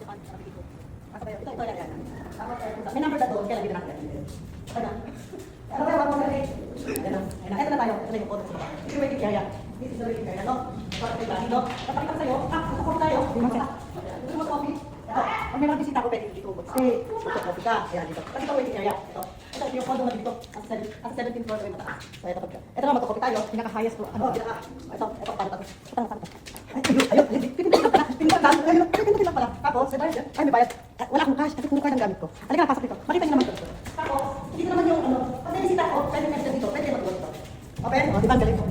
Ito, yan. May number na doon, kaya lagi na natin. Ito na. Ano ba yung mga Ayan na tayo. Ito na yung photo sa baba. Ito yung waiting area. This is the waiting area, no? No? Papakita ko sa'yo. Magkakopi tayo. Gusto mo coffee? Ito. Pag may mga bisita ko, pwede dito. Stay. Magkakopi ka. Ayan, dito. Kasi ito waiting area. Ito yung condo na dito. As 17th floor rin mataas. So, ito na magkakopi tayo. Pinaka-highest floor. Ito, paano ito? Ayun, lang pala. Tapos, ay, may bayad. Wala akong cash kasi puro card ang gamit ko. Halika na, pasok dito. Makita niyo naman ito. Tapos, dito naman yung pag may bisita ko, pwede meron dito. Pwede mag dito. Okay? O, di ba? Galing ko.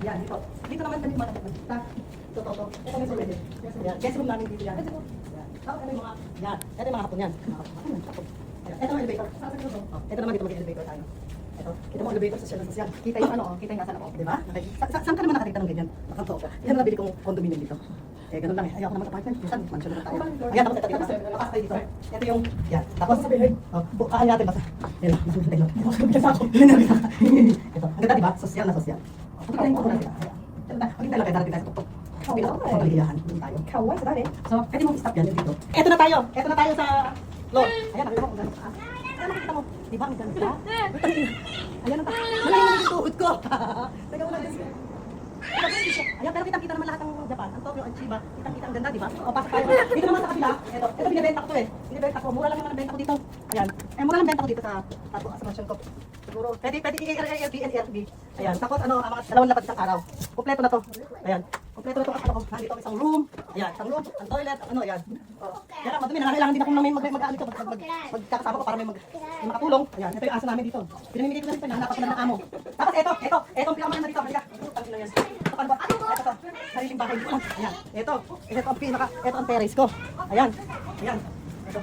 Yan, dito. Dito naman kami matapos. Ito. Ito may survey. Guest room namin dito yan. Ito yung mga, yan. Ito yung mga hapon yan. Ito ang elevator. Ito naman dito mag-elevator tayo. Ito mo elevator social. Kita yung kita yung nasa loob, di ba? Saan ka naman nakakita ng ganyan? Nakanto ka. Yan ang nabili kong condominium dito. Ganun lang eh. Ayoko naman sa apartment. Minsan, mansion naman tayo. Ayan, tapos ito dito. Lakas tayo dito. Ito yung, yan. Tapos, bukaan natin basta. Yan lang, masusunod tayo. Ito. Ang ganda, di ba? Social na social. Pagkita yung kukunan sila. Pagkita lang kayo, darating tayo sa tuktok. Pagkaliyahan. Kaway sa dali. So, pwede mong i-stop yan dito. Ito na tayo sa floor. Ayan, nakita mo kung gano'n taas. Ayan, nakita mo. Di ba? Ang ganda. Ayan ang taas. Malayo na yung tuhod ko. Teka mo lang dyan. Ayan, pero kitang-kita naman lahat ng Japan. Ang Tokyo, ang Chiba. Kitang-kita ang ganda, di ba? O, pasok tayo. Dito naman sa kabila. Ito binibenta ko to eh. Binibenta ko. Mura lang naman ang benta ko dito. Ayan. Mura lang benta ko dito sa mansion ko. Siguro, pwede i-Airbnb and Airbnb. Ayan. Tapos mga dalawang lapad isang araw. Kompleto na to. Ayan. Kompleto na to kasi ako. Nandito ang isang room. Ayan. Isang room. Ang toilet. Ayan. Kaya lang, madumi. Nangangailangan din ako ng magkakasama ko para may makatulong. Ayan. Ito yung aso namin dito. Pinamimigay ko na rin ito. Hanapak ko na ng amo. Tapos ito. Ito ang pinakamaganda dito. Halika. Ito. Sariling bahay dito. Ayan. Ito ang terrace ko. Ayan. Ito.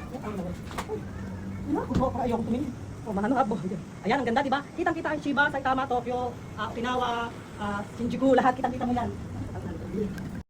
Ayoko tumingin. Mahano abo. Ayan, ang ganda, di ba? Kitang-kita ang Chiba, Saitama, Tokyo, Okinawa, Shinjuku, lahat kitang-kita mo yan.